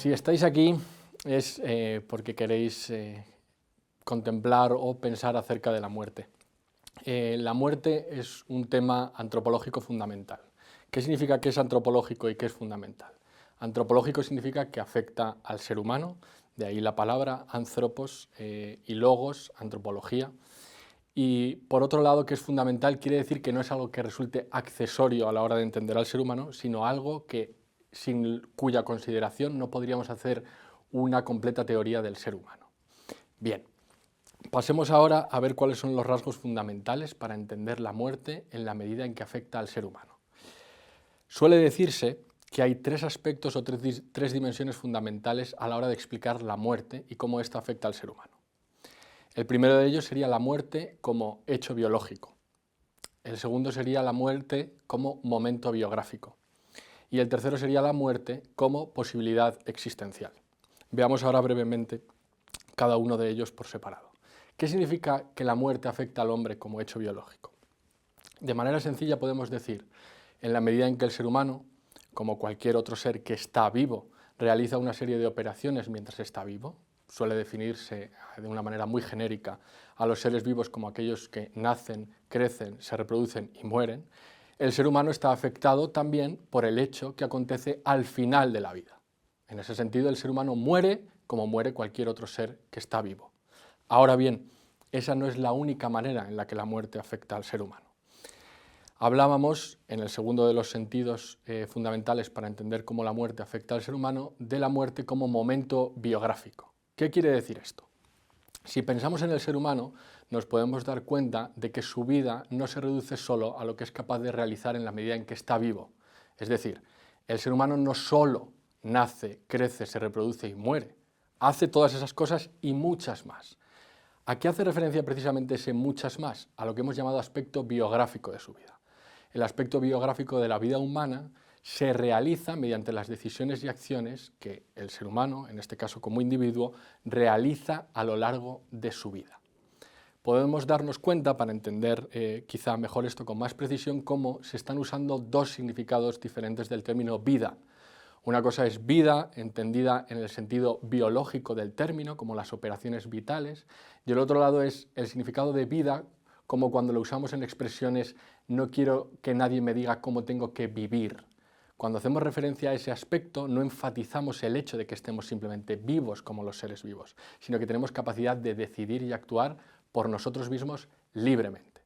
Si estáis aquí es porque queréis contemplar o pensar acerca de la muerte. La muerte es un tema antropológico fundamental. ¿Qué significa que es antropológico y qué es fundamental? Antropológico significa que afecta al ser humano, de ahí la palabra anthropos y logos, antropología. Y por otro lado, que es fundamental, quiere decir que no es algo que resulte accesorio a la hora de entender al ser humano, sino algo sin cuya consideración no podríamos hacer una completa teoría del ser humano. Bien, pasemos ahora a ver cuáles son los rasgos fundamentales para entender la muerte en la medida en que afecta al ser humano. Suele decirse que hay tres aspectos o tres dimensiones fundamentales a la hora de explicar la muerte y cómo ésta afecta al ser humano. El primero de ellos sería la muerte como hecho biológico. El segundo sería la muerte como momento biográfico. Y el tercero sería la muerte como posibilidad existencial. Veamos ahora brevemente cada uno de ellos por separado. ¿Qué significa que la muerte afecta al hombre como hecho biológico? De manera sencilla podemos decir, en la medida en que el ser humano, como cualquier otro ser que está vivo, realiza una serie de operaciones mientras está vivo, suele definirse de una manera muy genérica a los seres vivos como aquellos que nacen, crecen, se reproducen y mueren, el ser humano está afectado también por el hecho que acontece al final de la vida. En ese sentido, el ser humano muere como muere cualquier otro ser que está vivo. Ahora bien, esa no es la única manera en la que la muerte afecta al ser humano. Hablábamos, en el segundo de los sentidos fundamentales para entender cómo la muerte afecta al ser humano, de la muerte como momento biográfico. ¿Qué quiere decir esto? Si pensamos en el ser humano, nos podemos dar cuenta de que su vida no se reduce solo a lo que es capaz de realizar en la medida en que está vivo. Es decir, el ser humano no solo nace, crece, se reproduce y muere, hace todas esas cosas y muchas más. ¿A qué hace referencia precisamente ese muchas más? A lo que hemos llamado aspecto biográfico de su vida. El aspecto biográfico de la vida humana se realiza mediante las decisiones y acciones que el ser humano, en este caso como individuo, realiza a lo largo de su vida. Podemos darnos cuenta, para entender quizá mejor esto con más precisión, cómo se están usando dos significados diferentes del término vida. Una cosa es vida, entendida en el sentido biológico del término, como las operaciones vitales, y el otro lado es el significado de vida, como cuando lo usamos en expresiones no quiero que nadie me diga cómo tengo que vivir. Cuando hacemos referencia a ese aspecto, no enfatizamos el hecho de que estemos simplemente vivos como los seres vivos, sino que tenemos capacidad de decidir y actuar por nosotros mismos libremente.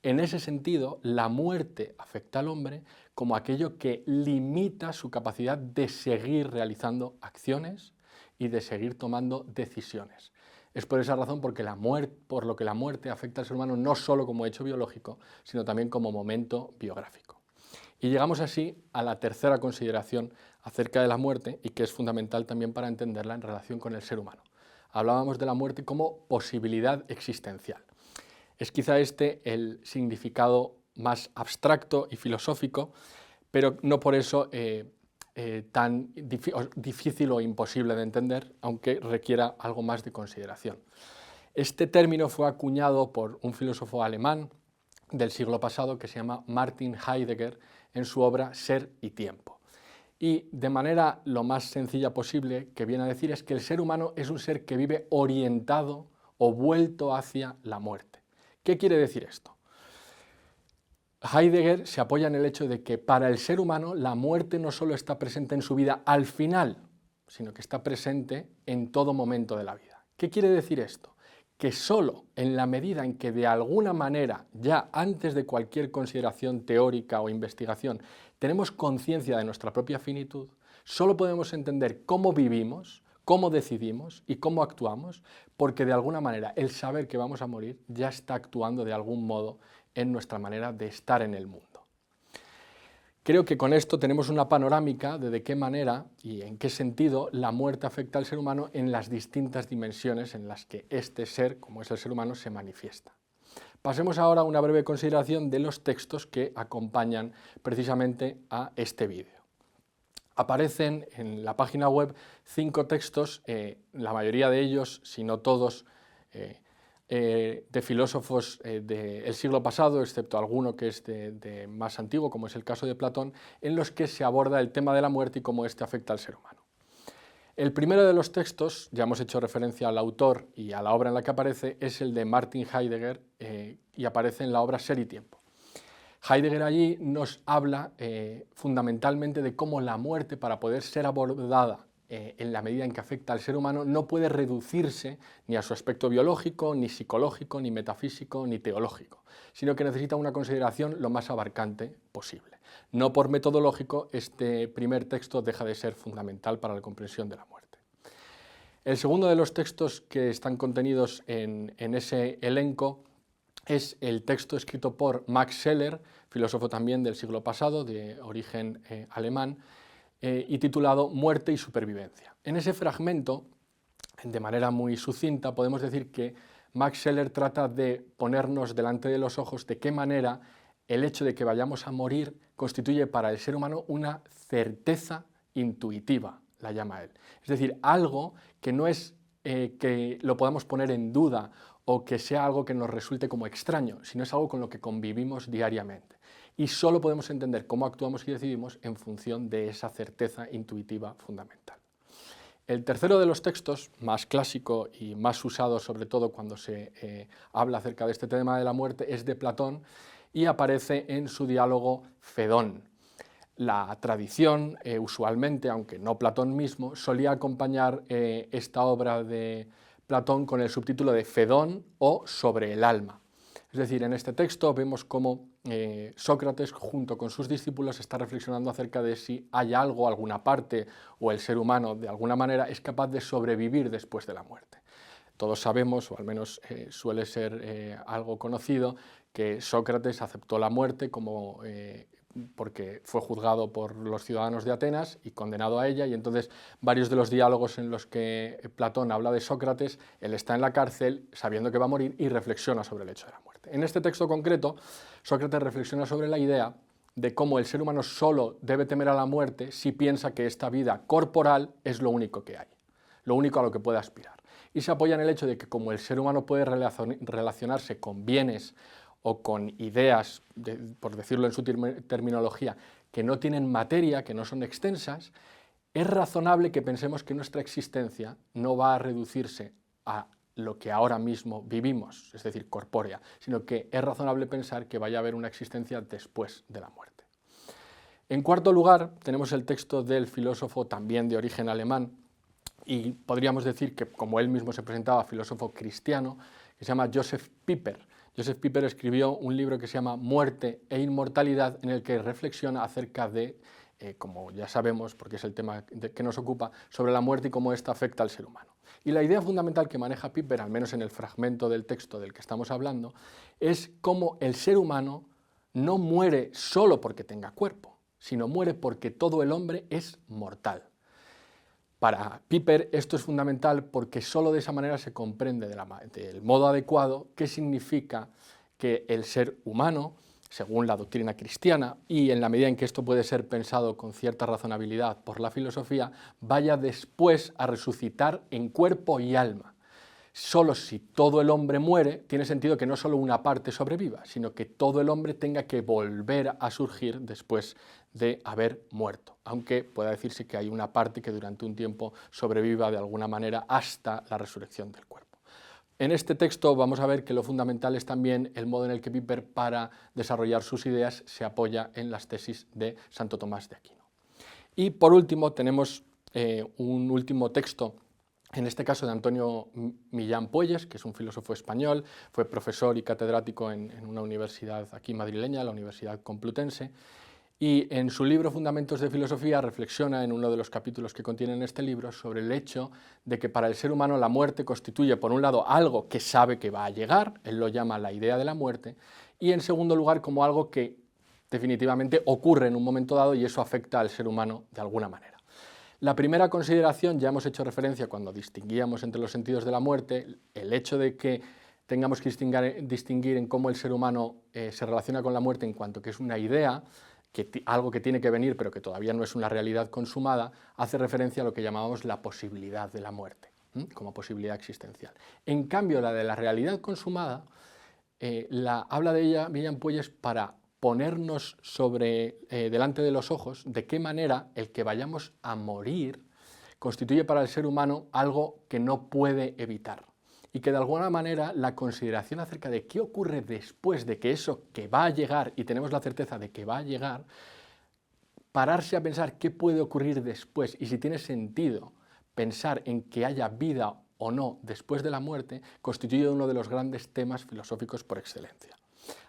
En ese sentido, la muerte afecta al hombre como aquello que limita su capacidad de seguir realizando acciones y de seguir tomando decisiones. Es por esa razón por lo que la muerte afecta al ser humano no solo como hecho biológico, sino también como momento biográfico. Y llegamos así a la tercera consideración acerca de la muerte y que es fundamental también para entenderla en relación con el ser humano. Hablábamos de la muerte como posibilidad existencial. Es quizá este el significado más abstracto y filosófico, pero no por eso tan difícil o imposible de entender, aunque requiera algo más de consideración. Este término fue acuñado por un filósofo alemán del siglo pasado que se llama Martin Heidegger en su obra Ser y Tiempo. Y de manera lo más sencilla posible, que viene a decir es que el ser humano es un ser que vive orientado o vuelto hacia la muerte. ¿Qué quiere decir esto? Heidegger se apoya en el hecho de que para el ser humano la muerte no solo está presente en su vida al final, sino que está presente en todo momento de la vida. ¿Qué quiere decir esto? Que solo en la medida en que de alguna manera, ya antes de cualquier consideración teórica o investigación, tenemos conciencia de nuestra propia finitud, solo podemos entender cómo vivimos, cómo decidimos y cómo actuamos, porque de alguna manera el saber que vamos a morir ya está actuando de algún modo en nuestra manera de estar en el mundo. Creo que con esto tenemos una panorámica de qué manera y en qué sentido la muerte afecta al ser humano en las distintas dimensiones en las que este ser, como es el ser humano, se manifiesta. Pasemos ahora a una breve consideración de los textos que acompañan precisamente a este vídeo. Aparecen en la página web 5 textos, la mayoría de ellos, si no todos, de filósofos del siglo pasado, excepto alguno que es de más antiguo, como es el caso de Platón, en los que se aborda el tema de la muerte y cómo éste afecta al ser humano. El primero de los textos, ya hemos hecho referencia al autor y a la obra en la que aparece, es el de Martin Heidegger y aparece en la obra Ser y Tiempo. Heidegger allí nos habla fundamentalmente de cómo la muerte, para poder ser abordada en la medida en que afecta al ser humano, no puede reducirse ni a su aspecto biológico, ni psicológico, ni metafísico, ni teológico, sino que necesita una consideración lo más abarcante posible. No por metodológico, este primer texto deja de ser fundamental para la comprensión de la muerte. El segundo de los textos que están contenidos en ese elenco es el texto escrito por Max Scheler, filósofo también del siglo pasado, de origen alemán, y titulado Muerte y supervivencia. En ese fragmento, de manera muy sucinta, podemos decir que Max Scheler trata de ponernos delante de los ojos de qué manera el hecho de que vayamos a morir constituye para el ser humano una certeza intuitiva, la llama él. Es decir, algo que no es que lo podamos poner en duda o que sea algo que nos resulte como extraño, sino es algo con lo que convivimos diariamente. Y solo podemos entender cómo actuamos y decidimos en función de esa certeza intuitiva fundamental. El tercero de los textos, más clásico y más usado sobre todo cuando se habla acerca de este tema de la muerte, es de Platón y aparece en su diálogo Fedón. La tradición, usualmente, aunque no Platón mismo, solía acompañar esta obra de Platón con el subtítulo de Fedón o Sobre el alma. Es decir, en este texto vemos cómo Sócrates, junto con sus discípulos, está reflexionando acerca de si hay algo, alguna parte, o el ser humano, de alguna manera, es capaz de sobrevivir después de la muerte. Todos sabemos, o al menos suele ser algo conocido, que Sócrates aceptó la muerte como porque fue juzgado por los ciudadanos de Atenas y condenado a ella, y entonces varios de los diálogos en los que Platón habla de Sócrates, él está en la cárcel sabiendo que va a morir y reflexiona sobre el hecho de la muerte. En este texto concreto, Sócrates reflexiona sobre la idea de cómo el ser humano solo debe temer a la muerte si piensa que esta vida corporal es lo único que hay, lo único a lo que puede aspirar. Y se apoya en el hecho de que como el ser humano puede relacionarse con bienes o con ideas, por decirlo en su terminología, que no tienen materia, que no son extensas, es razonable que pensemos que nuestra existencia no va a reducirse a lo que ahora mismo vivimos, es decir, corpórea, sino que es razonable pensar que vaya a haber una existencia después de la muerte. En cuarto lugar, tenemos el texto del filósofo también de origen alemán, y podríamos decir que, como él mismo se presentaba, filósofo cristiano, que se llama Josef Pieper. Josef Pieper escribió un libro que se llama Muerte e Inmortalidad, en el que reflexiona acerca de, como ya sabemos, porque es el tema que nos ocupa, sobre la muerte y cómo ésta afecta al ser humano. Y la idea fundamental que maneja Pieper, al menos en el fragmento del texto del que estamos hablando, es cómo el ser humano no muere solo porque tenga cuerpo, sino muere porque todo el hombre es mortal. Para Pieper esto es fundamental porque solo de esa manera se comprende del modo adecuado qué significa que el ser humano, según la doctrina cristiana, y en la medida en que esto puede ser pensado con cierta razonabilidad por la filosofía, vaya después a resucitar en cuerpo y alma. Solo si todo el hombre muere, tiene sentido que no solo una parte sobreviva, sino que todo el hombre tenga que volver a surgir después de haber muerto, aunque pueda decirse que hay una parte que durante un tiempo sobreviva de alguna manera hasta la resurrección del cuerpo. En este texto vamos a ver que lo fundamental es también el modo en el que Pieper, para desarrollar sus ideas, se apoya en las tesis de Santo Tomás de Aquino. Y por último tenemos un último texto, en este caso de Antonio Millán Puelles, que es un filósofo español, fue profesor y catedrático en una universidad aquí madrileña, la Universidad Complutense, y en su libro Fundamentos de Filosofía reflexiona en uno de los capítulos que contiene este libro sobre el hecho de que para el ser humano la muerte constituye, por un lado, algo que sabe que va a llegar, él lo llama la idea de la muerte, y en segundo lugar como algo que definitivamente ocurre en un momento dado y eso afecta al ser humano de alguna manera. La primera consideración, ya hemos hecho referencia cuando distinguíamos entre los sentidos de la muerte, el hecho de que tengamos que distinguir en cómo el ser humano se relaciona con la muerte en cuanto que es una idea, algo que tiene que venir pero que todavía no es una realidad consumada, hace referencia a lo que llamamos la posibilidad de la muerte, como posibilidad existencial. En cambio, la de la realidad consumada, habla de ella Millán Puelles para ponernos delante de los ojos de qué manera el que vayamos a morir constituye para el ser humano algo que no puede evitar. Y que de alguna manera la consideración acerca de qué ocurre después de que eso que va a llegar, y tenemos la certeza de que va a llegar, pararse a pensar qué puede ocurrir después y si tiene sentido pensar en que haya vida o no después de la muerte, constituye uno de los grandes temas filosóficos por excelencia.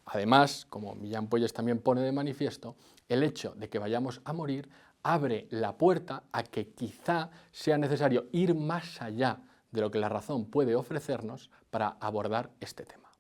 Además, como Millán Puelles también pone de manifiesto, el hecho de que vayamos a morir abre la puerta a que quizá sea necesario ir más allá de lo que la razón puede ofrecernos para abordar este tema.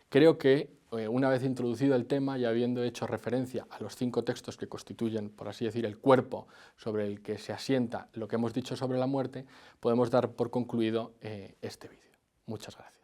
Creo que una vez introducido el tema y habiendo hecho referencia a los 5 textos que constituyen, por así decir, el cuerpo sobre el que se asienta lo que hemos dicho sobre la muerte, podemos dar por concluido este vídeo. Muchas gracias.